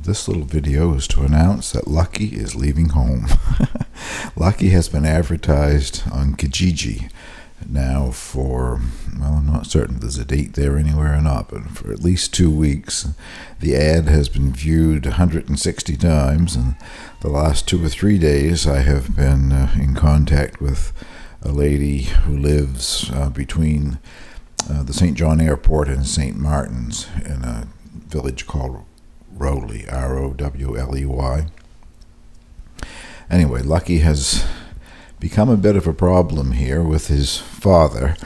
This little video is to announce that Lucky is leaving home. Lucky has been advertised on Kijiji now for, well, I'm not certain if there's a date there anywhere or not, but for at least 2 weeks. The ad has been viewed 160 times, and the last 2 or 3 days I have been in contact with a lady who lives between the St. John Airport and St. Martin's in a village called Rowley, R-O-W-L-E-Y. Anyway, Lucky has become a bit of a problem here with his father.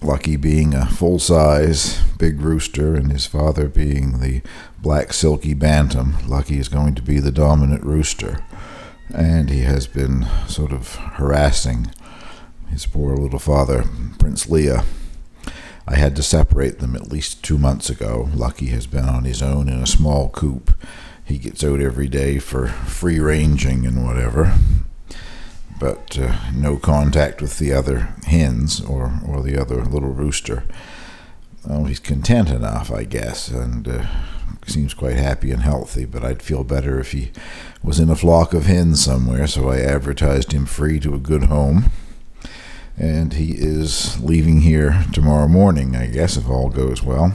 Lucky being a full-size big rooster and his father being the black silky bantam. Lucky is going to be the dominant rooster, and he has been sort of harassing his poor little father, Prince Leah. I had to separate them at least 2 months ago. Lucky has been on his own in a small coop. He gets out every day for free ranging and whatever, but no contact with the other hens or the other little rooster. Well, he's content enough, I guess, and seems quite happy and healthy, but I'd feel better if he was in a flock of hens somewhere, so I advertised him free to a good home. And he is leaving here tomorrow morning, I guess, if all goes well.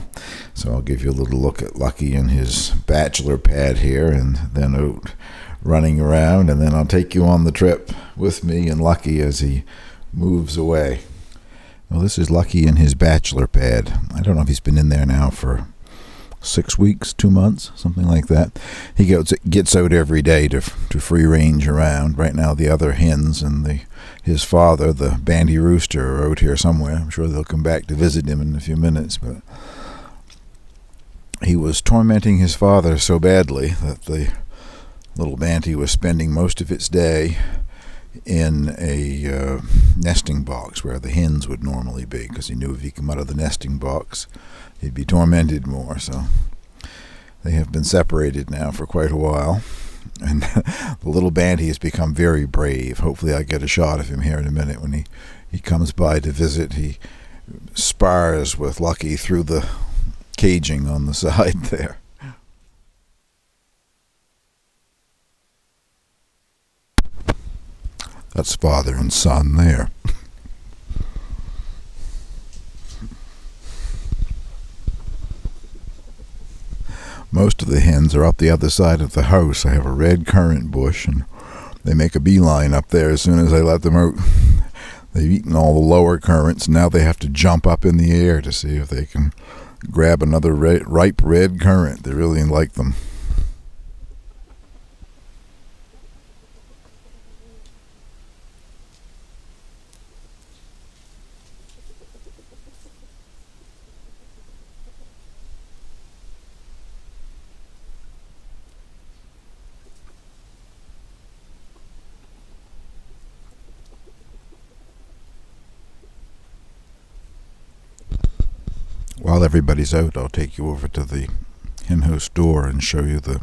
So I'll give you a little look at Lucky in his bachelor pad here, and then out running around, and then I'll take you on the trip with me and Lucky as he moves away. Well, this is Lucky in his bachelor pad. I don't know if he's been in there now for 6 weeks, 2 months, something like that. He gets out every day to free range around. Right now the other hens and his father, the bandy rooster, are out here somewhere. I'm sure they'll come back to visit him in a few minutes, but he was tormenting his father so badly that the little banty was spending most of its day in a nesting box where the hens would normally be, because he knew if he came out of the nesting box he'd be tormented more. So they have been separated now for quite a while, and the little banty has become very brave. Hopefully I get a shot of him here in a minute when he comes by to visit. He spars with Lucky through the caging on the side there. That's father and son there. Most of the hens are up the other side of the house. I have a red currant bush, and they make a beeline up there as soon as I let them out. They've eaten all the lower currants. Now they have to jump up in the air to see if they can grab another ripe red currant. They really like them. While everybody's out, I'll take you over to the hen house door and show you the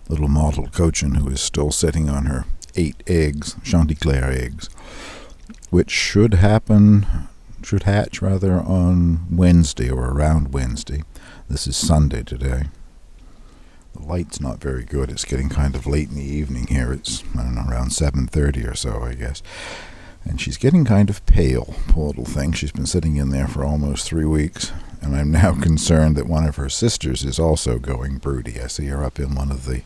little mottled cochin who is still sitting on her 8 eggs, Chanticleer eggs, which should hatch on Wednesday or around Wednesday. This is Sunday today. The light's not very good. It's getting kind of late in the evening here. It's, I don't know, around 7:30 or so, I guess. And she's getting kind of pale, poor little thing. She's been sitting in there for almost 3 weeks, and I'm now concerned that one of her sisters is also going broody. I see her up in one of the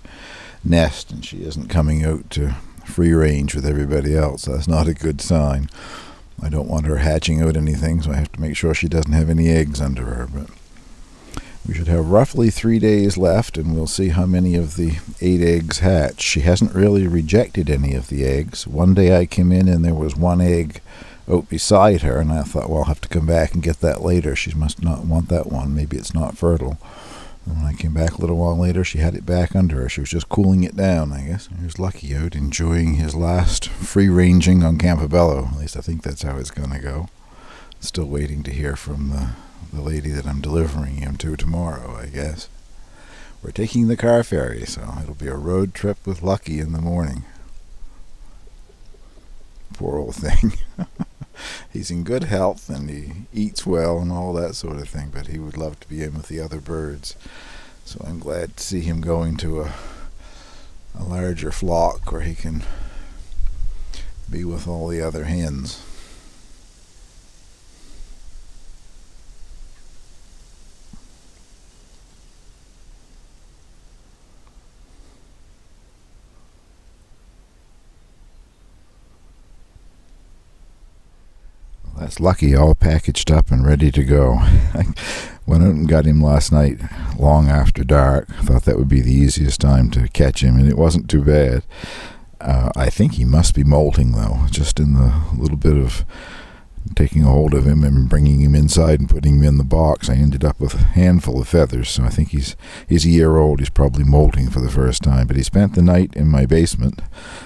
nest, and she isn't coming out to free range with everybody else. That's not a good sign. I don't want her hatching out anything, so I have to make sure she doesn't have any eggs under her. But we should have roughly 3 days left, and we'll see how many of the 8 eggs hatch. She hasn't really rejected any of the eggs. One day I came in and there was 1 egg out beside her, and I thought, well, I'll have to come back and get that later. She must not want that one. Maybe it's not fertile. And when I came back a little while later, she had it back under her. She was just cooling it down, I guess. Here's Lucky out enjoying his last free ranging on Campobello. At least I think that's how it's going to go. Still waiting to hear from the lady that I'm delivering him to tomorrow, I guess. We're taking the car ferry, so it'll be a road trip with Lucky in the morning. Poor old thing. He's in good health and he eats well and all that sort of thing, but he would love to be in with the other birds. So I'm glad to see him going to a larger flock where he can be with all the other hens. That's Lucky, all packaged up and ready to go. I went out and got him last night, long after dark. I thought that would be the easiest time to catch him, and it wasn't too bad. I think he must be molting, though, just in the little bit of taking a hold of him and bringing him inside and putting him in the box. I ended up with a handful of feathers, so I think he's a year old. He's probably molting for the first time. But he spent the night in my basement,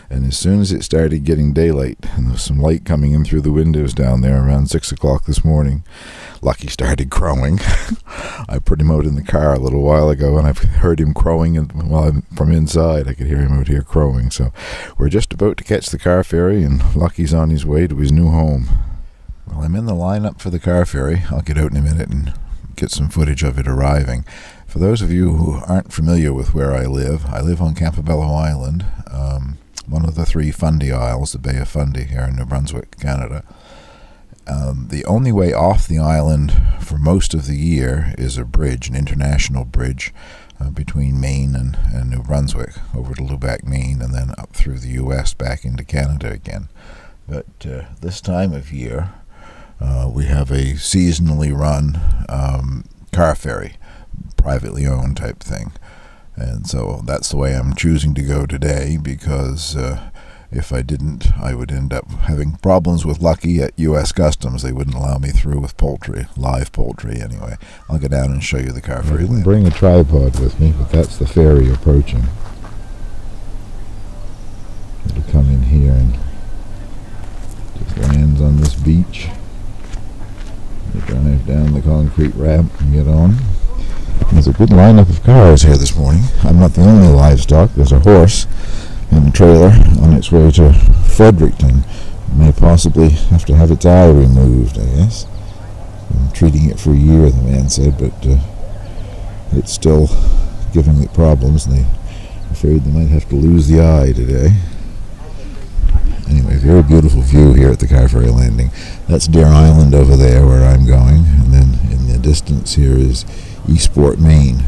and as soon as it started getting daylight and there was some light coming in through the windows down there around 6 o'clock this morning, Lucky started crowing. I put him out in the car a little while ago, and I've heard him crowing while I'm from inside. I could hear him out here crowing. So we're just about to catch the car ferry, and Lucky's on his way to his new home. Well, I'm in the lineup for the car ferry. I'll get out in a minute and get some footage of it arriving. For those of you who aren't familiar with where I live on Campobello Island, one of the 3 Fundy Isles, the Bay of Fundy here in New Brunswick, Canada. The only way off the island for most of the year is a bridge, an international bridge between Maine and New Brunswick, over to Lubec, Maine, and then up through the U.S. back into Canada again. But this time of year, we have a seasonally run car ferry, privately owned type thing. And so that's the way I'm choosing to go today, because if I didn't, I would end up having problems with Lucky at U.S. Customs. They wouldn't allow me through with poultry, live poultry anyway. I'll go down and show you the car ferry. I didn't bring a tripod with me, but that's the ferry approaching. It'll come in here and just lands on this beach. You drive down the concrete ramp and get on. There's a good lineup of cars here this morning. I'm not the only livestock. There's a horse in a trailer on its way to Fredericton. May possibly have to have its eye removed, I guess. I'm treating it for a year, the man said, but it's still giving it problems, and they're afraid they might have to lose the eye today. Anyway, very beautiful view here at the car ferry landing. That's Deer Island over there where I'm going, and then in the distance here is Eastport, Maine,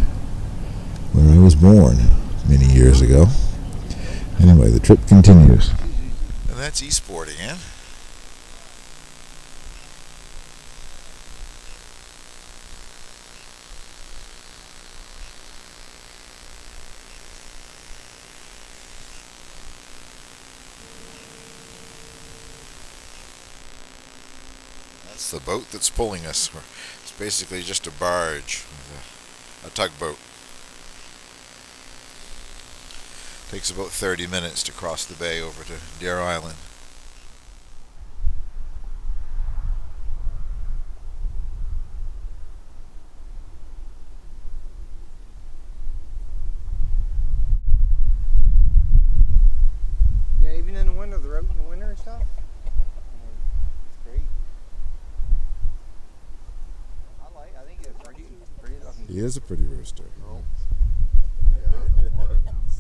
where I was born many years ago. Anyway, the trip continues. And that's Eastport again. That's the boat that's pulling us. It's basically just a barge, a tugboat. Takes about 30 minutes to cross the bay over to Deer Island. Yeah, even in the winter, they're out in the winter and stuff. It's great. I think it's pretty looking. He is a pretty rooster. Oh.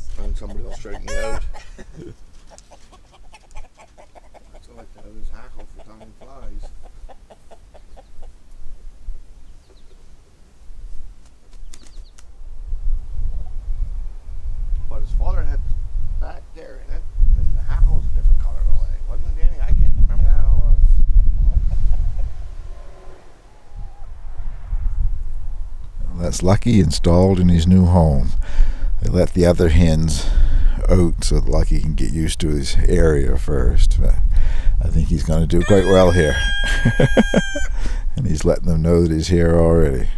Find somebody else straighten you out. So like to have his hackle for time flies. But his father had back there in it, and the hackle's a different color though, wasn't it, Danny? I can't remember. Yeah, it was. Well, that's Lucky installed in his new home. They let the other hens out so that Lucky can get used to his area first. But I think he's going to do quite well here. And he's letting them know that he's here already.